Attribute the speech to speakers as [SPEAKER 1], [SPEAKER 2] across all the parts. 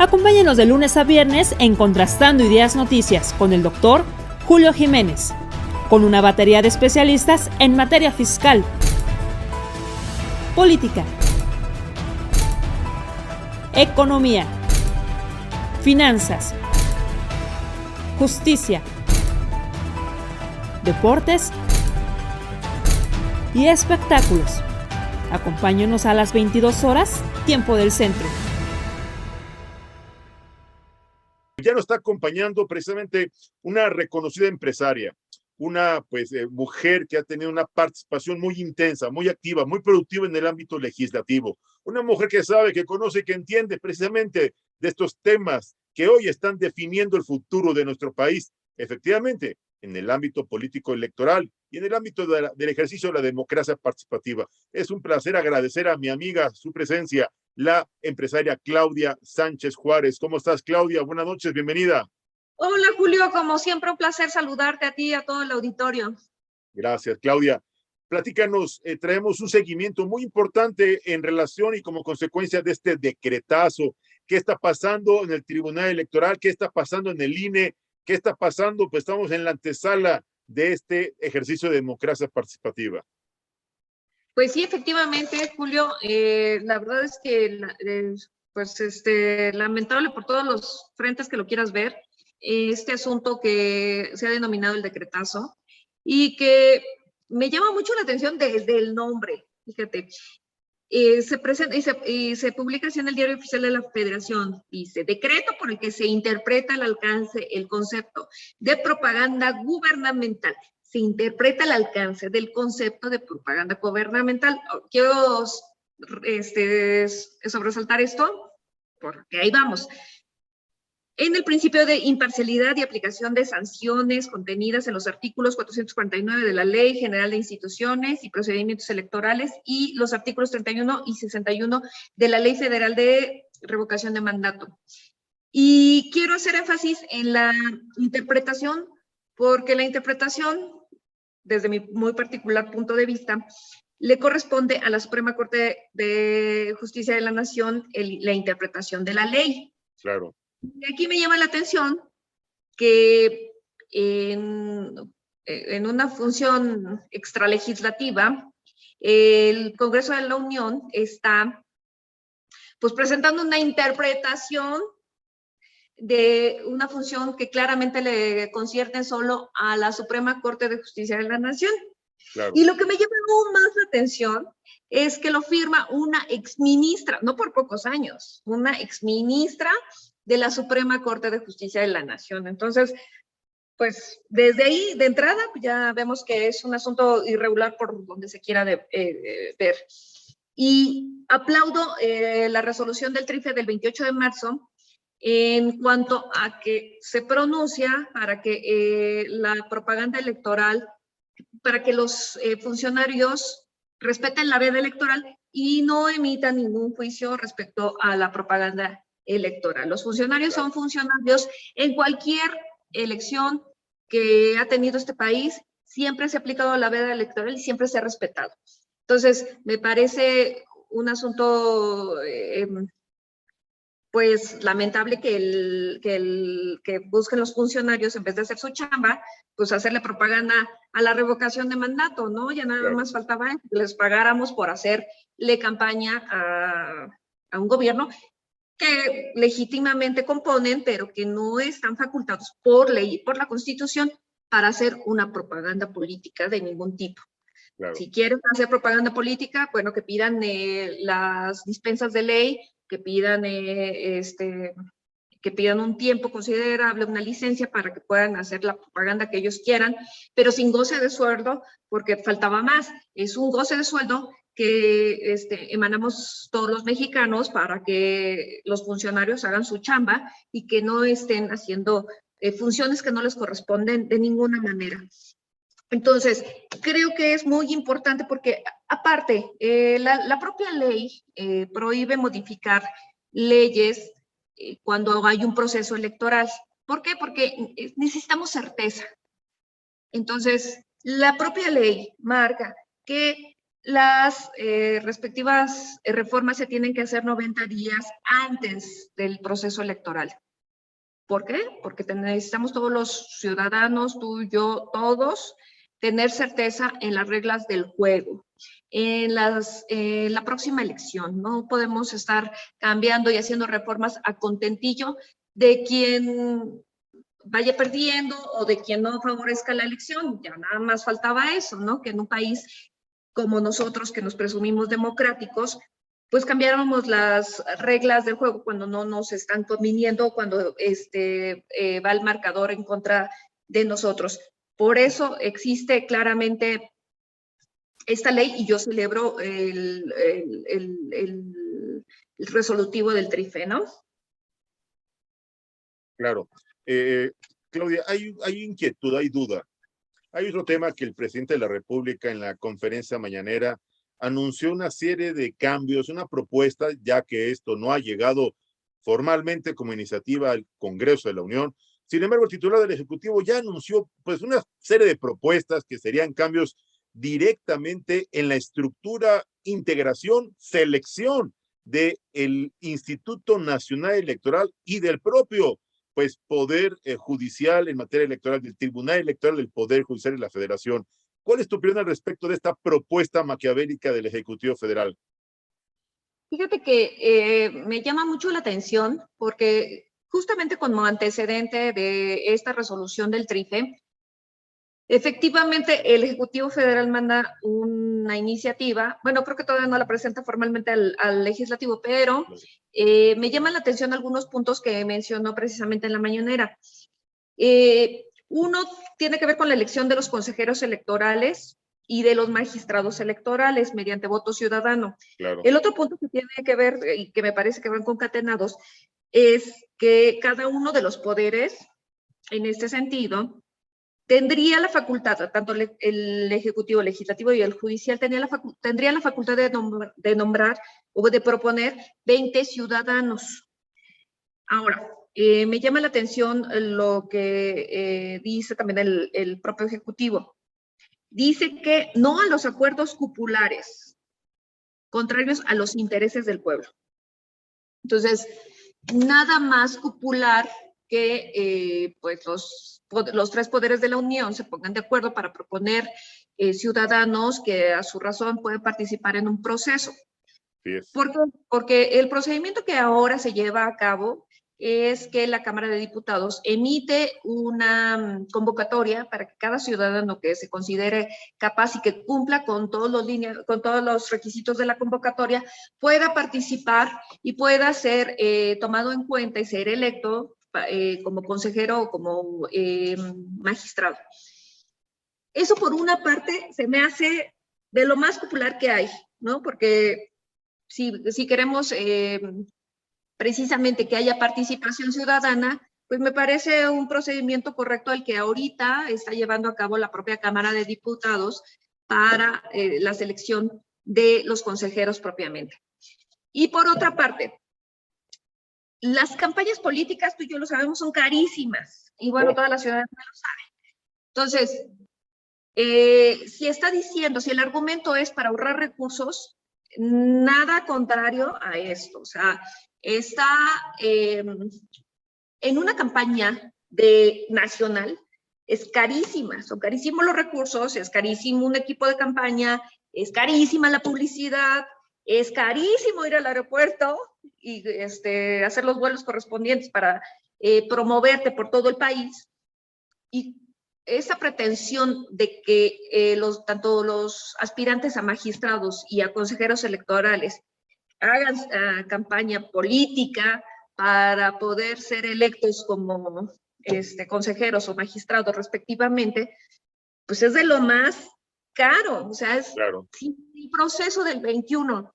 [SPEAKER 1] Acompáñenos de lunes a viernes en Contrastando Ideas Noticias con el doctor Julio Jiménez, con una batería de especialistas en materia fiscal, política, economía, finanzas, justicia, deportes y espectáculos. Acompáñenos a las 22 horas, tiempo del centro.
[SPEAKER 2] Ya nos está acompañando precisamente una reconocida empresaria, una mujer que ha tenido una participación muy intensa, muy activa, muy productiva en el ámbito legislativo. Una mujer que sabe, que conoce, que entiende precisamente de estos temas que hoy están definiendo el futuro de nuestro país. Efectivamente, en el ámbito político electoral y en el ámbito del ejercicio de la democracia participativa. Es un placer agradecer a mi amiga su presencia, la empresaria Claudia Sánchez Juárez. ¿Cómo estás, Claudia? Buenas noches, bienvenida.
[SPEAKER 3] Hola, Julio, como siempre un placer saludarte a ti y a todo el auditorio.
[SPEAKER 2] Gracias, Claudia. Platícanos, traemos un seguimiento muy importante en relación y como consecuencia de este decretazo. ¿Qué está pasando en el Tribunal Electoral? ¿Qué está pasando en el INE? ¿Qué está pasando? Pues estamos en la antesala de este ejercicio de democracia participativa.
[SPEAKER 3] Pues sí, efectivamente, Julio, la verdad es que lamentable por todos los frentes que lo quieras ver, este asunto que se ha denominado el decretazo y que me llama mucho la atención desde el nombre, fíjate. Se presenta y se publica así en el Diario Oficial de la Federación. Dice: decreto por el que se interpreta el alcance, el concepto de propaganda gubernamental. Se interpreta el alcance del concepto de propaganda gubernamental. Quiero sobresaltar esto, porque ahí vamos. En el principio de imparcialidad y aplicación de sanciones contenidas en los artículos 449 de la Ley General de Instituciones y Procedimientos Electorales y los artículos 31 y 61 de la Ley Federal de Revocación de Mandato. Y quiero hacer énfasis en la interpretación, porque la interpretación, desde mi muy particular punto de vista, le corresponde a la Suprema Corte de Justicia de la Nación la interpretación de la ley.
[SPEAKER 2] Claro.
[SPEAKER 3] Y aquí me llama la atención que en una función extralegislativa, el Congreso de la Unión está pues presentando una interpretación de una función que claramente le concierne solo a la Suprema Corte de Justicia de la Nación. Claro. Y lo que me llama aún más la atención es que lo firma una exministra, no por pocos años, una exministra de la Suprema Corte de Justicia de la Nación. Entonces, pues desde ahí, de entrada, ya vemos que es un asunto irregular por donde se quiera ver. Y aplaudo la resolución del TRIFE del 28 de marzo en cuanto a que se pronuncia para que la propaganda electoral, para que los funcionarios respeten la veda electoral y no emitan ningún juicio respecto a la propaganda electoral. Los funcionarios son funcionarios en cualquier elección que ha tenido este país, siempre se ha aplicado la veda electoral y siempre se ha respetado. Entonces, me parece un asunto pues lamentable que busquen los funcionarios, en vez de hacer su chamba, pues hacerle propaganda a la revocación de mandato, ¿no? Ya nada más faltaba que les pagáramos por hacerle campaña a un gobierno que legítimamente componen, pero que no están facultados por ley y por la Constitución para hacer una propaganda política de ningún tipo. Claro. Si quieren hacer propaganda política, bueno, que pidan las dispensas de ley, que pidan un tiempo considerable, una licencia para que puedan hacer la propaganda que ellos quieran, pero sin goce de sueldo, porque faltaba más. Es un goce de sueldo que emanamos todos los mexicanos para que los funcionarios hagan su chamba y que no estén haciendo funciones que no les corresponden de ninguna manera. Entonces, creo que es muy importante porque, aparte, la propia ley prohíbe modificar leyes cuando hay un proceso electoral. ¿Por qué? Porque necesitamos certeza. Entonces, la propia ley marca que las respectivas reformas se tienen que hacer 90 días antes del proceso electoral. ¿Por qué? Porque necesitamos todos los ciudadanos, tú, yo, todos, tener certeza en las reglas del juego, en la próxima elección. No podemos estar cambiando y haciendo reformas a contentillo de quien vaya perdiendo o de quien no favorezca la elección. Ya nada más faltaba eso, ¿no? Que en un país como nosotros, que nos presumimos democráticos, pues cambiáramos las reglas del juego cuando no nos están conviniendo, cuando va el marcador en contra de nosotros. Por eso existe claramente esta ley y yo celebro el resolutivo del TRIFE, ¿no?
[SPEAKER 2] Claro. Claudia, hay inquietud, hay duda. Hay otro tema que el presidente de la República en la conferencia mañanera anunció una serie de cambios, una propuesta, ya que esto no ha llegado formalmente como iniciativa al Congreso de la Unión. Sin embargo, el titular del Ejecutivo ya anunció pues una serie de propuestas que serían cambios directamente en la estructura, integración, selección del Instituto Nacional Electoral y del propio pues poder judicial en materia electoral, del Tribunal Electoral, del Poder Judicial y la Federación. ¿Cuál es tu opinión al respecto de esta propuesta maquiavélica del Ejecutivo Federal?
[SPEAKER 3] Fíjate que me llama mucho la atención porque justamente como antecedente de esta resolución del TRIFE, efectivamente el Ejecutivo Federal manda una iniciativa, bueno, creo que todavía no la presenta formalmente al Legislativo, pero me llaman la atención algunos puntos que mencionó precisamente en la mañanera. Uno tiene que ver con la elección de los consejeros electorales y de los magistrados electorales mediante voto ciudadano.
[SPEAKER 2] Claro.
[SPEAKER 3] El otro punto que tiene que ver, y que me parece que van concatenados, es que cada uno de los poderes, en este sentido, tendría la facultad, tanto el Ejecutivo, el Legislativo y el Judicial, tendría la facultad de nombrar o de proponer 20 ciudadanos. Ahora, me llama la atención lo que dice también el propio Ejecutivo. Dice que no a los acuerdos cupulares, contrarios a los intereses del pueblo. Entonces, nada más cupular que pues los tres poderes de la Unión se pongan de acuerdo para proponer ciudadanos que a su razón pueden participar en un proceso.
[SPEAKER 2] Yes.
[SPEAKER 3] Porque el procedimiento que ahora se lleva a cabo es que la Cámara de Diputados emite una convocatoria para que cada ciudadano que se considere capaz y que cumpla con todos los requisitos de la convocatoria pueda participar y pueda ser tomado en cuenta y ser electo como consejero o como magistrado. Eso por una parte se me hace de lo más popular que hay, ¿no? Porque si queremos precisamente que haya participación ciudadana, pues me parece un procedimiento correcto el que ahorita está llevando a cabo la propia Cámara de Diputados para la selección de los consejeros propiamente. Y por otra parte, las campañas políticas, tú y yo lo sabemos, son carísimas. Y bueno, toda la ciudadanía lo sabe. Entonces, si el argumento es para ahorrar recursos, nada contrario a esto. O sea, está en una campaña nacional, es carísima, son carísimos los recursos, es carísimo un equipo de campaña, es carísima la publicidad, es carísimo ir al aeropuerto y hacer los vuelos correspondientes para promoverte por todo el país. Y esa pretensión de que tanto los aspirantes a magistrados y a consejeros electorales hagan campaña política para poder ser electos como consejeros o magistrados respectivamente, pues es de lo más caro. O sea, es
[SPEAKER 2] claro.
[SPEAKER 3] El proceso del 21,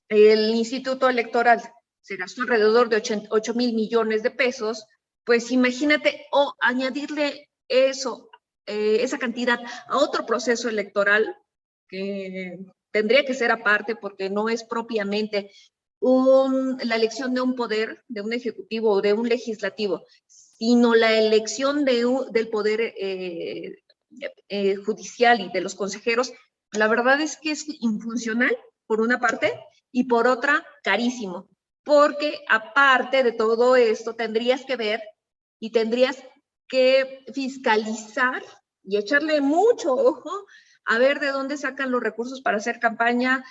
[SPEAKER 3] el Instituto Electoral se gastó alrededor de 8,000 millones de pesos, pues imagínate, añadirle esa cantidad a otro proceso electoral que tendría que ser aparte porque no es propiamente la elección de un poder, de un ejecutivo o de un legislativo, sino la elección del poder judicial y de los consejeros, La verdad es que es infuncional, por una parte, y por otra, carísimo. Porque aparte de todo esto, tendrías que ver y tendrías que fiscalizar y echarle mucho ojo a ver de dónde sacan los recursos para hacer campaña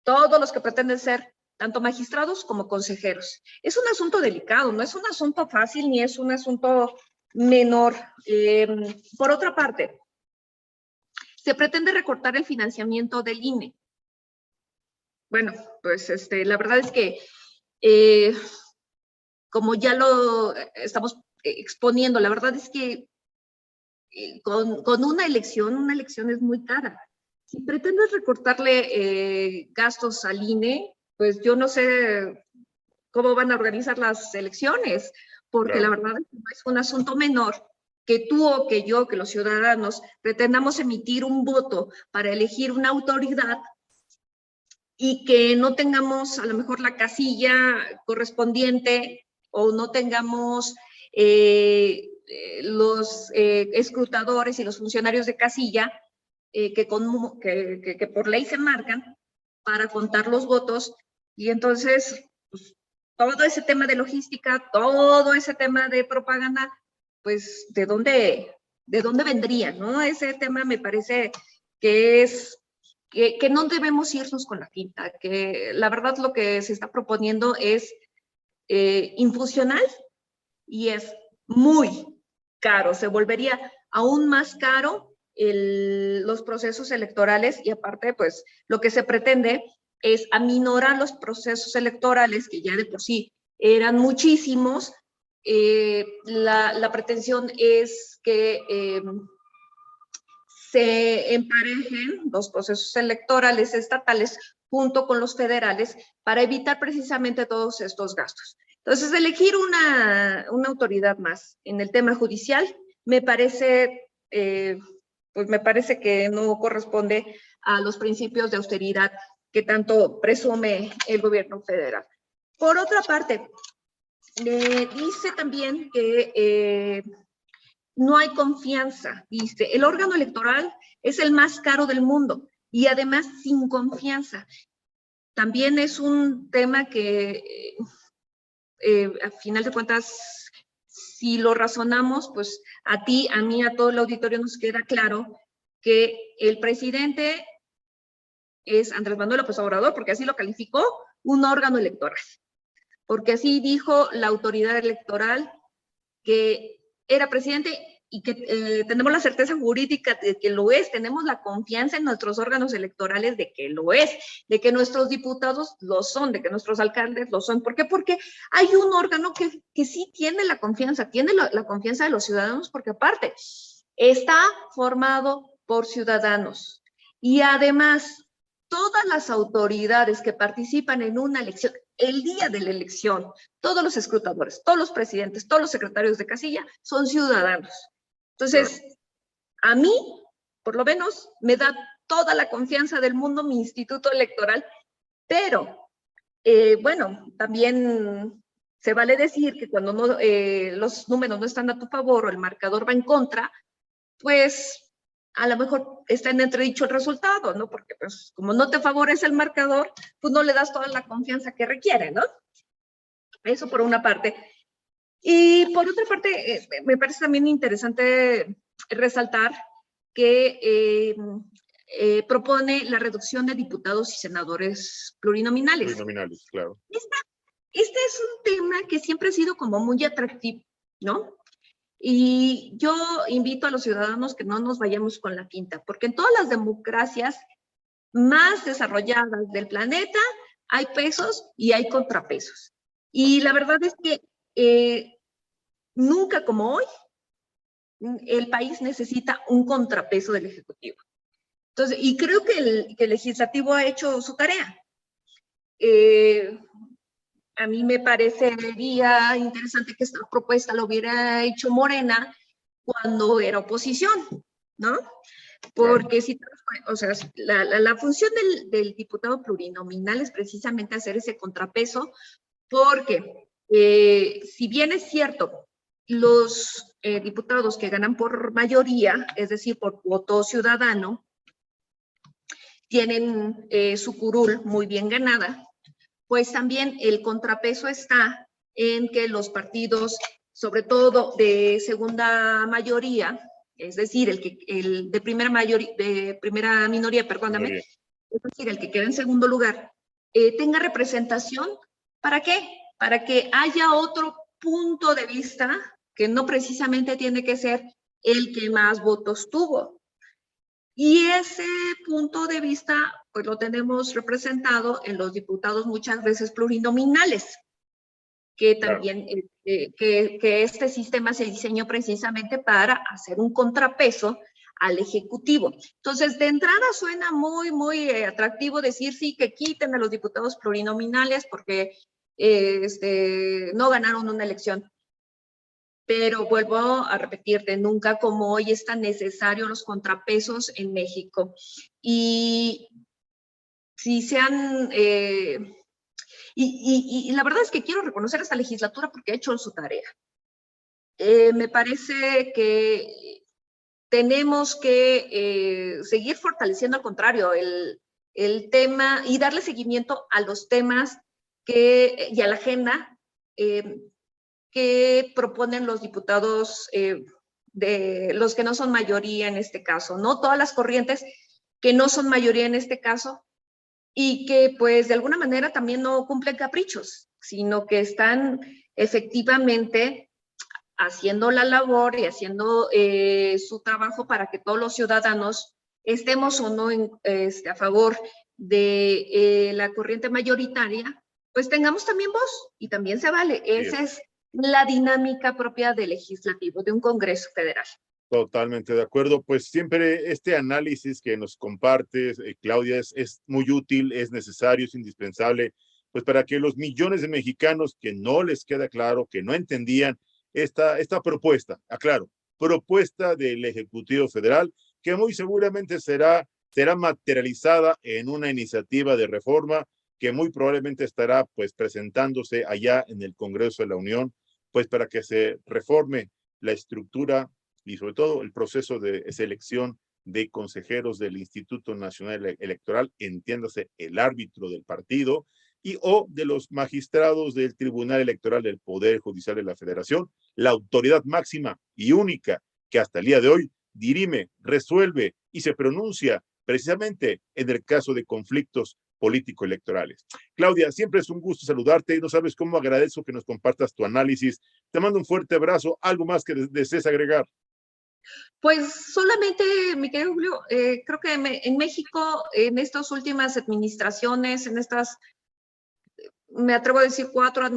[SPEAKER 3] todos los que pretenden ser tanto magistrados como consejeros. Es un asunto delicado, no es un asunto fácil ni es un asunto menor. Por otra parte, se pretende recortar el financiamiento del INE. Bueno, pues la verdad es que como ya lo estamos exponiendo, la verdad es que con una elección es muy cara. Si pretendes recortarle gastos al INE, pues yo no sé cómo van a organizar las elecciones, porque la verdad es que no es un asunto menor que tú o que yo, que los ciudadanos, pretendamos emitir un voto para elegir una autoridad y que no tengamos a lo mejor la casilla correspondiente o no tengamos los escrutadores y los funcionarios de casilla que por ley se marcan para contar los votos, y entonces pues, todo ese tema de logística, todo ese tema de propaganda, pues ¿de dónde vendría, no? Ese tema me parece que es que no debemos irnos con la finta, que la verdad lo que se está proponiendo es infusional y es muy caro, se volvería aún más caro los procesos electorales, y aparte pues lo que se pretende es aminorar los procesos electorales que ya de por sí eran muchísimos. La pretensión es que se emparejen los procesos electorales estatales junto con los federales para evitar precisamente todos estos gastos. Entonces, elegir una autoridad más en el tema judicial me parece, pues me parece que no corresponde a los principios de austeridad que tanto presume el gobierno federal. Por otra parte, dice también que no hay confianza, dice, el órgano electoral es el más caro del mundo y además sin confianza. También es un tema que a final de cuentas, si lo razonamos, pues a ti, a mí, a todo el auditorio nos queda claro que el presidente es Andrés Manuel López Obrador, porque así lo calificó, un órgano electoral, porque así dijo la autoridad electoral que era presidente y que tenemos la certeza jurídica de que lo es, tenemos la confianza en nuestros órganos electorales de que lo es, de que nuestros diputados lo son, de que nuestros alcaldes lo son. ¿Por qué? Porque hay un órgano que sí tiene la confianza de los ciudadanos, porque aparte está formado por ciudadanos y además todas las autoridades que participan en una elección, el día de la elección, todos los escrutadores, todos los presidentes, todos los secretarios de casilla son ciudadanos. Entonces, a mí, por lo menos, me da toda la confianza del mundo mi instituto electoral, pero, bueno, también se vale decir que cuando no, los números no están a tu favor o el marcador va en contra, pues a lo mejor está en entredicho el resultado, ¿no? Porque pues como no te favorece el marcador, pues no le das toda la confianza que requiere, ¿no? Eso por una parte. Y por otra parte, me parece también interesante resaltar que propone la reducción de diputados y senadores plurinominales.
[SPEAKER 2] Plurinominales, claro.
[SPEAKER 3] Este es un tema que siempre ha sido como muy atractivo, ¿no? Y yo invito a los ciudadanos que no nos vayamos con la finta, porque en todas las democracias más desarrolladas del planeta hay pesos y hay contrapesos. Y la verdad es que nunca como hoy el país necesita un contrapeso del Ejecutivo. Entonces, y creo que el Legislativo ha hecho su tarea. A mí me parecería interesante que esta propuesta lo hubiera hecho Morena cuando era oposición, ¿no? Porque si, o sea, la función del diputado plurinominal es precisamente hacer ese contrapeso, porque si bien es cierto, los diputados que ganan por mayoría, es decir, por voto ciudadano, tienen su curul muy bien ganada, pues también el contrapeso está en que los partidos, sobre todo de segunda mayoría, es decir, el de primera minoría, perdóname, es decir, el que queda en segundo lugar, tenga representación. ¿Para qué? Para que haya otro punto de vista que no precisamente tiene que ser el que más votos tuvo. Y ese punto de vista, pues lo tenemos representado en los diputados muchas veces plurinominales, que también, que este sistema se diseñó precisamente para hacer un contrapeso al Ejecutivo. Entonces, de entrada suena muy, muy atractivo decir sí, que quiten a los diputados plurinominales porque no ganaron una elección. Pero vuelvo a repetirte, nunca como hoy es tan necesario los contrapesos en México. Y si se han... y la verdad es que quiero reconocer a esta legislatura porque ha hecho su tarea. Me parece que tenemos que seguir fortaleciendo, al contrario, el tema y darle seguimiento a los temas y a la agenda que proponen los diputados, de los que no son mayoría en este caso, ¿no? Todas las corrientes que no son mayoría en este caso y que pues de alguna manera también no cumplen caprichos, sino que están efectivamente haciendo la labor y haciendo su trabajo para que todos los ciudadanos estemos o no a favor de la corriente mayoritaria, pues tengamos también voz y también se vale. Esa es la dinámica propia del legislativo, de un Congreso Federal.
[SPEAKER 2] Totalmente de acuerdo. Pues siempre este análisis que nos compartes, Claudia, es muy útil, es necesario, es indispensable, pues para que los millones de mexicanos que no les queda claro, que no entendían esta propuesta, aclaro, propuesta del Ejecutivo Federal, que muy seguramente será materializada en una iniciativa de reforma que muy probablemente estará pues presentándose allá en el Congreso de la Unión, pues para que se reforme la estructura y sobre todo el proceso de selección de consejeros del Instituto Nacional Electoral, entiéndase el árbitro del partido, o de los magistrados del Tribunal Electoral del Poder Judicial de la Federación, la autoridad máxima y única que hasta el día de hoy dirime, resuelve y se pronuncia precisamente en el caso de conflictos político-electorales. Claudia, siempre es un gusto saludarte y no sabes cómo agradezco que nos compartas tu análisis. Te mando un fuerte abrazo. ¿Algo más que desees agregar?
[SPEAKER 3] Pues solamente, mi querido Julio, creo que en México, en estas últimas administraciones, me atrevo a decir cuatro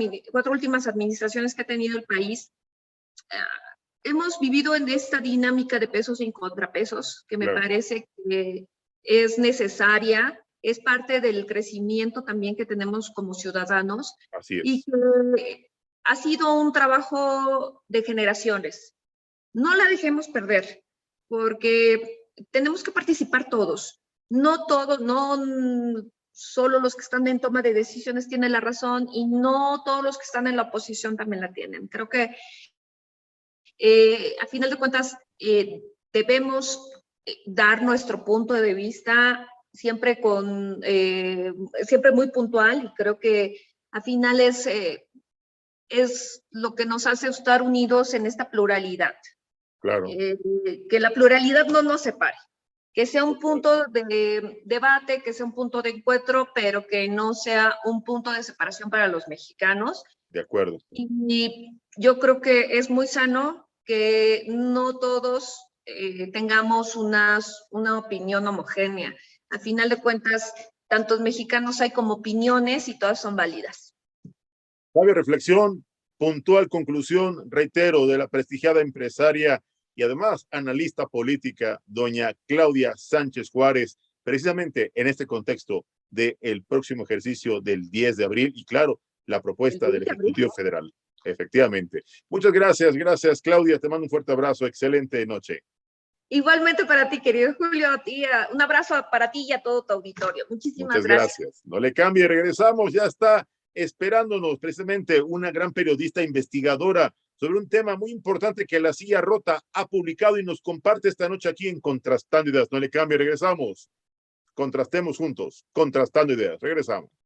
[SPEAKER 3] últimas administraciones que ha tenido el país, hemos vivido en esta dinámica de pesos y contrapesos, que me parece que es necesaria, es parte del crecimiento también que tenemos como ciudadanos.
[SPEAKER 2] Así es.
[SPEAKER 3] Y que ha sido un trabajo de generaciones. No la dejemos perder, porque tenemos que participar todos. No todos, no solo los que están en toma de decisiones tienen la razón y no todos los que están en la oposición también la tienen. Creo que a final de cuentas debemos dar nuestro punto de vista siempre siempre muy puntual, y creo que a final es lo que nos hace estar unidos en esta pluralidad.
[SPEAKER 2] Claro.
[SPEAKER 3] Que la pluralidad no nos separe, que sea un punto de debate, que sea un punto de encuentro, pero que no sea un punto de separación para los mexicanos.
[SPEAKER 2] De acuerdo.
[SPEAKER 3] Y yo creo que es muy sano que no todos tengamos una opinión homogénea. A final de cuentas, tantos mexicanos hay como opiniones y todas son válidas.
[SPEAKER 2] Sabia reflexión, puntual conclusión, reitero, de la prestigiada empresaria y además analista política, doña Claudia Sánchez Juárez, precisamente en este contexto del próximo ejercicio del 10 de abril y claro, la propuesta del Ejecutivo Federal. Efectivamente. Muchas gracias Claudia, te mando un fuerte abrazo, excelente noche.
[SPEAKER 3] Igualmente para ti, querido Julio, un abrazo para ti y a todo tu auditorio. Muchísimas gracias.
[SPEAKER 2] No le cambie, regresamos, ya está esperándonos precisamente una gran periodista investigadora sobre un tema muy importante que la Silla Rota ha publicado y nos comparte esta noche aquí en Contrastando Ideas. No le cambie, regresamos. Contrastemos juntos, contrastando ideas. Regresamos.